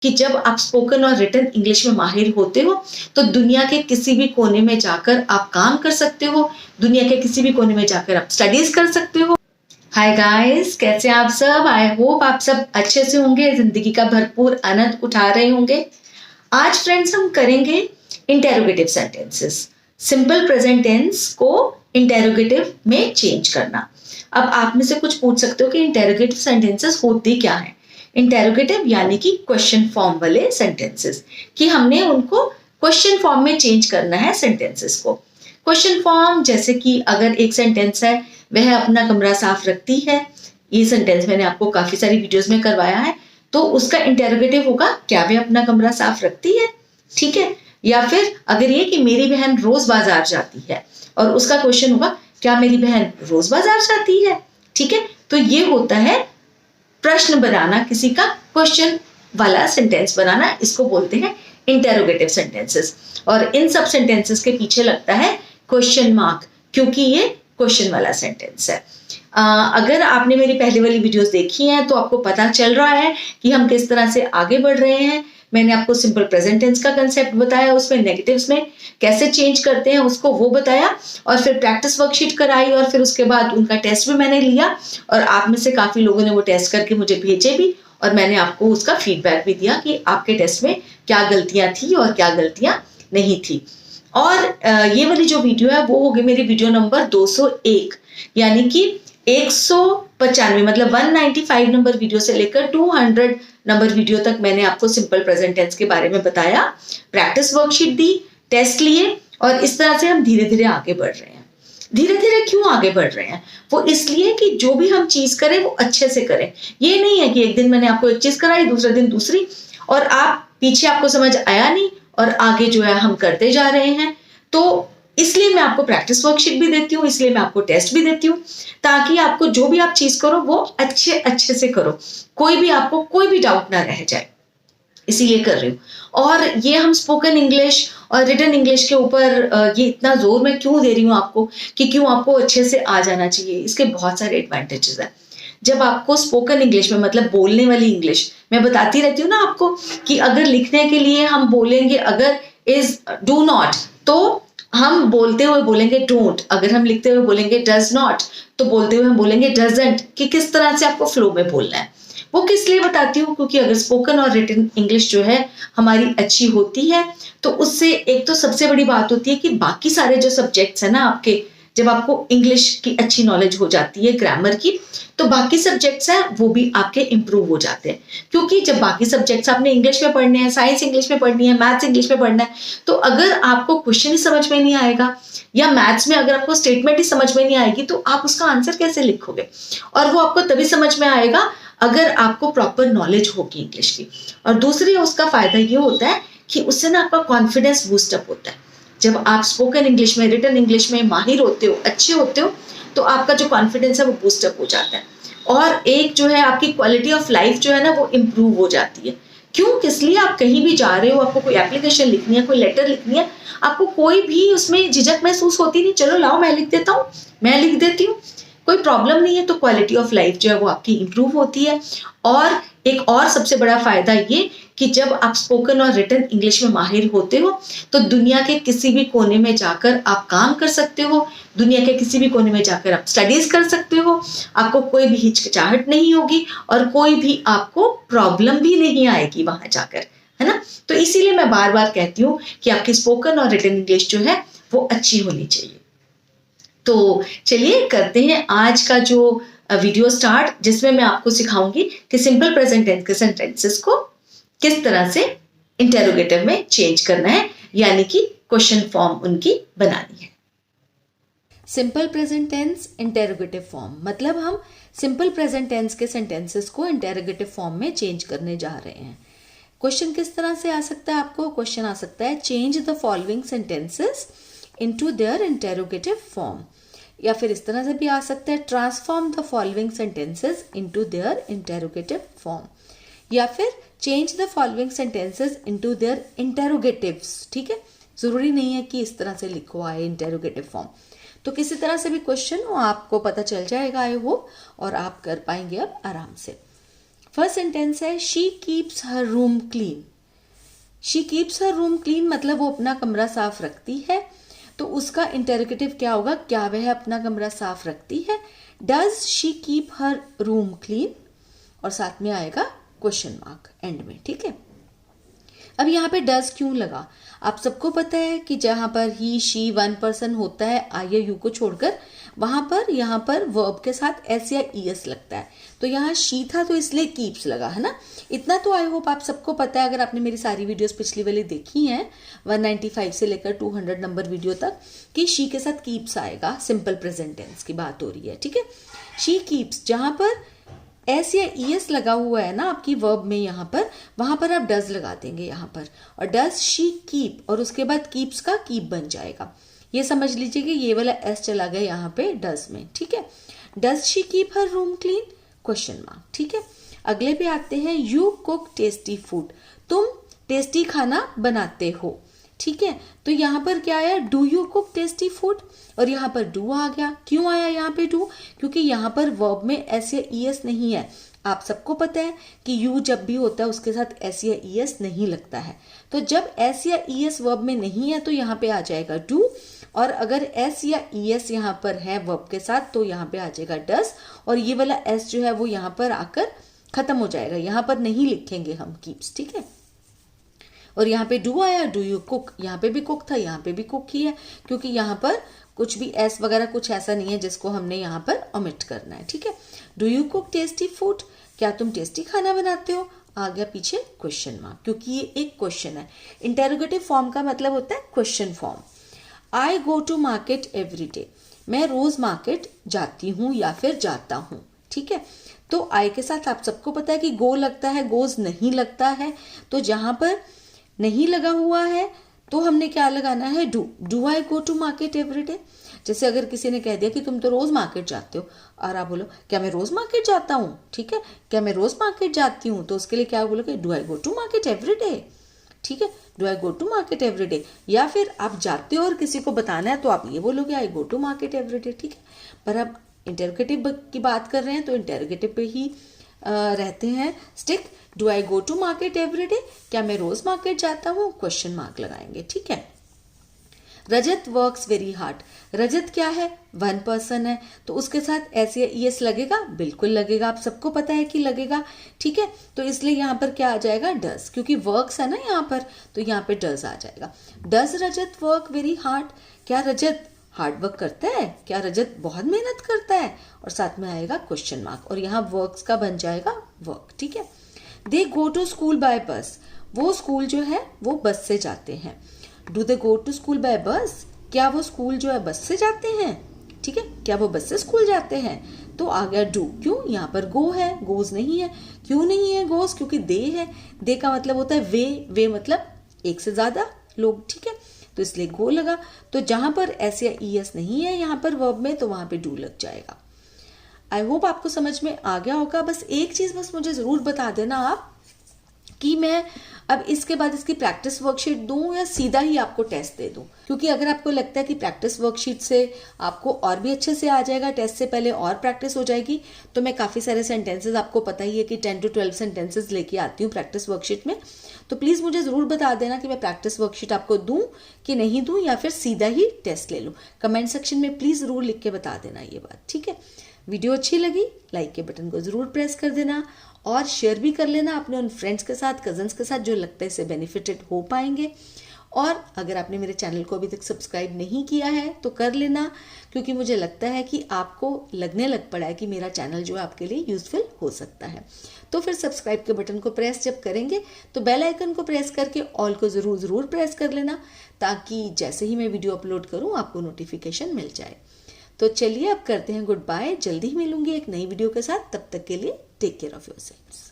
कि जब आप स्पोकन और रिटन इंग्लिश में माहिर होते हो तो दुनिया के किसी भी कोने में जाकर आप काम कर सकते हो, दुनिया के किसी भी कोने में जाकर आप स्टडीज कर सकते हो। हाय गाइस, कैसे आप सब? आई होप आप सब अच्छे से होंगे, जिंदगी का भरपूर आनंद उठा रहे होंगे। आज फ्रेंड्स हम करेंगे interrogative sentences, simple present tense को इंटेरोगेटिव में चेंज करना। अब आप में से कुछ पूछ सकते हो कि इंटेरोगेटिव सेंटेंसेस होते क्या है। इंटेरोगेटिव यानी कि क्वेश्चन फॉर्म वाले सेंटेंसेस, कि हमने उनको क्वेश्चन फॉर्म में चेंज करना है सेंटेंसेस को। क्वेश्चन फॉर्म जैसे कि अगर एक सेंटेंस है, वह अपना कमरा साफ रखती है, ये सेंटेंस मैंने आपको काफी सारी वीडियोस में करवाया है, तो उसका इंटेरोगेटिव होगा क्या वह अपना कमरा साफ रखती है, ठीक है। या फिर अगर ये कि मेरी बहन रोज बाजार जाती है, और उसका क्वेश्चन होगा क्या मेरी बहन रोज बाजार जाती है, ठीक है। तो ये होता है प्रश्न बनाना, किसी का क्वेश्चन वाला सेंटेंस बनाना, इसको बोलते हैं इंटेरोगेटिव सेंटेंसेस। और इन सब सेंटेंसेस के पीछे लगता है क्वेश्चन मार्क, क्योंकि ये क्वेश्चन वाला सेंटेंस है। अगर आपने मेरी पहले वाली वीडियोस देखी हैं तो आपको पता चल रहा है कि हम किस तरह से आगे बढ़ रहे हैं। मैंने आपको सिंपल प्रेजेंट टेंस का कंसेप्ट बताया, उसमें नेगेटिव्स में कैसे चेंज करते हैं उसको वो बताया, और फिर प्रैक्टिस वर्कशीट कराई, और फिर उसके बाद उनका टेस्ट भी मैंने लिया, और आप में से काफी लोगों ने वो टेस्ट करके मुझे भेजे भी, और मैंने आपको उसका फीडबैक भी दिया कि आपके टेस्ट में क्या गलतियां थी और क्या गलतियां नहीं थी। और ये वाली जो वीडियो है वो होगी मेरी वीडियो नंबर 201, यानी कि 195 मतलब 195 नंबर वीडियो से लेकर 200 नंबर वीडियो तक मैंने आपको सिंपल प्रेजेंट टेंस के बारे में बताया, प्रैक्टिस वर्कशीट दी, टेस्ट लिए, और इस तरह से हम धीरे धीरे आगे बढ़ रहे हैं। धीरे धीरे क्यों आगे बढ़ रहे हैं? वो इसलिए कि जो भी हम चीज करें वो अच्छे से करें। ये नहीं है कि एक दिन मैंने आपको एक चीज कराई, दूसरे दिन दूसरी, और आप पीछे आपको समझ आया नहीं और आगे जो है हम करते जा रहे हैं। तो इसलिए मैं आपको प्रैक्टिस वर्कशीट भी देती हूँ, इसलिए मैं आपको टेस्ट भी देती हूँ, ताकि आपको जो भी आप चीज करो वो अच्छे से करो, कोई भी आपको कोई भी डाउट ना रह जाए, इसीलिए कर रही हूँ। और ये हम स्पोकन इंग्लिश और रिटन इंग्लिश के ऊपर ये इतना जोर मैं क्यों दे रही हूँ आपको, कि क्यों आपको अच्छे से आ जाना चाहिए। इसके बहुत सारे एडवांटेजेस हैं। जब आपको स्पोकन इंग्लिश में मतलब बोलने वाली इंग्लिश, मैं बताती रहती हूँ ना आपको कि अगर लिखने के लिए हम बोलेंगे अगर इज डू नॉट, तो हम बोलते हुए बोलेंगे डोंट, अगर हम लिखते हुए बोलेंगे डज नॉट, तो बोलते हुए हम बोलेंगे डजंट, कि किस तरह से आपको फ्लो में बोलना है। वो किस लिए बताती हूँ, क्योंकि अगर स्पोकन और रिटन इंग्लिश जो है हमारी अच्छी होती है, तो उससे एक तो सबसे बड़ी बात होती है कि बाकी सारे जो सब्जेक्ट्स है ना आपके, जब आपको इंग्लिश की अच्छी नॉलेज हो जाती है ग्रामर की, तो बाकी सब्जेक्ट्स हैं वो भी आपके इंप्रूव हो जाते हैं। क्योंकि जब बाकी सब्जेक्ट्स आपने इंग्लिश में पढ़ने हैं, साइंस इंग्लिश में पढ़नी है, मैथ्स इंग्लिश में पढ़ना है, तो अगर आपको क्वेश्चन ही समझ में नहीं आएगा, या मैथ्स में अगर आपको स्टेटमेंट ही समझ में नहीं आएगी, तो आप उसका आंसर कैसे लिखोगे? और वो आपको तभी समझ में आएगा अगर आपको प्रॉपर नॉलेज होगी इंग्लिश की। और दूसरी उसका फायदा ये होता है कि उससे ना आपका कॉन्फिडेंस बूस्टअप होता है। जब आप स्पोकन इंग्लिश में, रिटन इंग्लिश में माहिर होते हो, अच्छे होते हो, तो आपका जो कॉन्फिडेंस है वो बूस्टअप हो जाता है, और एक जो है आपकी क्वालिटी ऑफ लाइफ जो है ना वो इम्प्रूव हो जाती है। क्यों? किस लिए? आप कहीं भी जा रहे हो, आपको कोई एप्लीकेशन लिखनी है, कोई लेटर लिखनी है, आपको कोई भी उसमें झिझक महसूस होती नहीं, चलो लाओ मैं लिख देता हूँ, मैं लिख देती हूँ, कोई प्रॉब्लम नहीं है। तो क्वालिटी ऑफ लाइफ जो है वो आपकी इंप्रूव होती है। और एक और सबसे बड़ा फायदा ये कि जब आप स्पोकन और रिटन इंग्लिश में माहिर होते हो, तो दुनिया के किसी भी कोने में जाकर आप काम कर सकते हो, दुनिया के किसी भी कोने में जाकर आप स्टडीज कर सकते हो, आपको कोई भी हिचकिचाहट नहीं होगी, और कोई भी आपको प्रॉब्लम भी नहीं आएगी वहां जाकर, है ना। तो इसीलिए मैं बार बार कहती हूँ कि आपकी स्पोकन और रिटन इंग्लिश जो है वो अच्छी होनी चाहिए। तो चलिए करते हैं आज का जो वीडियो स्टार्ट, जिसमें मैं आपको सिखाऊंगी कि सिंपल प्रेजेंट टेंस के सेंटेंसेस को किस तरह से इंटेरोगेटिव में चेंज करना है, यानी कि क्वेश्चन फॉर्म उनकी बनानी है। Simple present tense interrogative form, मतलब हम सिंपल प्रेजेंट टेंस के सेंटेंसेस को इंटेरोगेटिव फॉर्म में चेंज करने जा रहे हैं। क्वेश्चन किस तरह से आ सकता है? आपको क्वेश्चन आ सकता है change the following sentences into their interrogative form, या फिर इस तरह से भी आ सकता है transform the following sentences into their interrogative form, या फिर change the following sentences into their interrogatives. ठीक है, जरूरी नहीं है कि इस तरह से लिखो आए इंटेरोगेटिव फॉर्म, तो किसी तरह से भी क्वेश्चन हो आपको पता चल जाएगा आए वो, और आप कर पाएंगे अब आराम से। फर्स्ट सेंटेंस है she keeps her room clean. She keeps her room clean मतलब वो अपना कमरा साफ रखती है। तो उसका इंटरोगेटिव क्या होगा, क्या वह अपना कमरा साफ रखती है। Does she keep her room clean, और साथ में आएगा क्वेश्चन मार्क एंड में। ठीक है, अब यहाँ पे डज क्यों लगा, आप सबको पता है कि जहां पर ही शी वन पर्सन होता है आई या यू को छोड़कर, वहां पर यहाँ पर वर्ब के साथ एस या ईएस लगता है। तो यहाँ शी था तो इसलिए कीप्स लगा, है ना। इतना तो आई होप आप सबको पता है, अगर आपने मेरी सारी वीडियोस पिछली वाली देखी हैं 195 से लेकर 200 नंबर वीडियो तक, कि शी के साथ कीप्स आएगा, सिंपल प्रेजेंट टेंस की बात हो रही है। ठीक है, शी कीप्स, जहां पर एस या ईएस लगा हुआ है ना आपकी वर्ब में यहाँ पर, वहां पर आप डज लगा देंगे यहाँ पर, और डज शी कीप, और उसके बाद कीप्स का कीप बन जाएगा। ये समझ लीजिए कि ये वाला एस चला गया यहाँ पे डज में। ठीक है, does she keep her room clean, question mark. ठीक है, अगले पे आते हैं यू कुक टेस्टी फूड, तुम टेस्टी खाना बनाते हो। ठीक है, तो यहाँ पर क्या आया, do you cook tasty food, और यहाँ पर डू आ गया। क्यों आया यहाँ पे डू, क्योंकि यहाँ पर वर्ब में एस या ईएस नहीं है। आप सबको पता है कि यू जब भी होता है उसके साथ एस या ईएस नहीं लगता है। तो जब एस या ईएस वर्ब में नहीं है तो यहाँ पे आ जाएगा डू, और अगर एस या ईएस यहाँ पर है वर्ब के साथ तो यहाँ पे आ जाएगा डज, और ये वाला एस जो है वो यहाँ पर आकर खत्म हो जाएगा, यहाँ पर नहीं लिखेंगे हम कीप्स। ठीक है, और यहाँ पे डू आया, डू यू कुक, यहाँ पे भी कुक था, यहाँ पे भी कुक ही है, क्योंकि यहाँ पर कुछ भी एस वगैरह कुछ ऐसा नहीं है जिसको हमने यहाँ पर ओमिट करना है। ठीक है, do you cook tasty food, क्या तुम टेस्टी खाना बनाते हो, आ गया पीछे क्वेश्चन मार्क, क्योंकि ये एक क्वेश्चन है। इंटेरोगेटिव फॉर्म का मतलब होता है question form. I go to market every day, मैं रोज मार्केट जाती हूँ या फिर जाता हूँ। ठीक है, तो आई के साथ आप सबको पता है कि गो लगता है, गोज नहीं लगता है। तो जहां पर नहीं लगा हुआ है तो हमने क्या लगाना है, do. Do I go to market every day. जैसे अगर किसी ने कह दिया कि तुम तो रोज मार्केट जाते हो, और आप बोलो क्या मैं रोज मार्केट जाता हूँ। ठीक है, क्या मैं रोज मार्केट जाती हूँ, तो उसके लिए क्या बोलोगे, do I go to market every day. ठीक है, do I go to market every day. या फिर आप जाते हो और किसी को बताना है तो आप ये बोलोगे I go to market every day. ठीक है, पर अब इंटरोगेटिव की बात कर रहे हैं तो इंटरोगेटिव पे ही रहते हैं stick. Do I go to market every day, क्या मैं रोज मार्केट जाता हूँ, क्वेश्चन मार्क लगाएंगे। ठीक है, रजत वर्क्स वेरी हार्ड, रजत क्या है, वन पर्सन है, तो उसके साथ एस या ईएस लगेगा, बिल्कुल लगेगा, आप सबको पता है कि लगेगा। ठीक है, तो इसलिए यहाँ पर क्या आ जाएगा, डज, क्योंकि वर्क्स है ना यहाँ पर, तो यहाँ पे डज आ जाएगा। Does Rajat work very hard, क्या रजत हार्ड वर्क करता है, क्या रजत बहुत मेहनत करता है, और साथ में आएगा क्वेश्चन मार्क, और यहाँ वर्क्स का बन जाएगा वर्क। ठीक है, दे गो टू स्कूल बाय बस, वो स्कूल जो है वो बस से जाते हैं। Do they go to school by bus, क्या वो स्कूल जो है बस से जाते हैं। ठीक है, क्या वो बस से स्कूल जाते हैं, तो आ गया डू। क्यों, यहाँ पर गो है, गोज नहीं है। क्यों नहीं है गोज, क्योंकि दे है। दे का मतलब होता है वे मतलब एक से ज्यादा लोग। ठीक है, तो इसलिए गो लगा। तो जहां पर एस या ईएस नहीं है यहाँ पर वर्ब में, तो वहां पे डू लग जाएगा। आई होप आपको समझ में आ गया होगा। बस एक चीज बस मुझे जरूर बता देना आप कि मैं अब इसके बाद इसकी प्रैक्टिस वर्कशीट दूं या सीधा ही आपको टेस्ट दे दूं, क्योंकि अगर आपको लगता है कि प्रैक्टिस वर्कशीट से आपको और भी अच्छे से आ जाएगा, टेस्ट से पहले और प्रैक्टिस हो जाएगी, तो मैं काफी सारे सेंटेंसेस, आपको पता ही है कि 10 to 12 सेंटेंसेस लेके आती हूँ प्रैक्टिस वर्कशीट में। तो प्लीज मुझे जरूर बता देना कि मैं प्रैक्टिस वर्कशीट आपको दूं कि नहीं दूं, या फिर सीधा ही टेस्ट ले लूं। कमेंट सेक्शन में प्लीज जरूर लिख के बता देना ये बात। ठीक है, वीडियो अच्छी लगी लाइक के बटन को जरूर प्रेस कर देना, और शेयर भी कर लेना अपने उन फ्रेंड्स के साथ, कजन्स के साथ जो लगता है इससे बेनिफिटेड हो पाएंगे। और अगर आपने मेरे चैनल को अभी तक सब्सक्राइब नहीं किया है तो कर लेना, क्योंकि मुझे लगता है कि आपको लगने लग पड़ा है कि मेरा चैनल जो है आपके लिए यूजफुल हो सकता है। तो फिर सब्सक्राइब के बटन को प्रेस जब करेंगे तो बेल आइकन को प्रेस करके ऑल को जरूर प्रेस कर लेना, ताकि जैसे ही मैं वीडियो अपलोड करूं आपको नोटिफिकेशन मिल जाए। तो चलिए अब करते हैं गुड बाय, जल्दी ही मिलूंगी एक नई वीडियो के साथ। तब तक के लिए टेक केयर ऑफ योरसेल्व्स।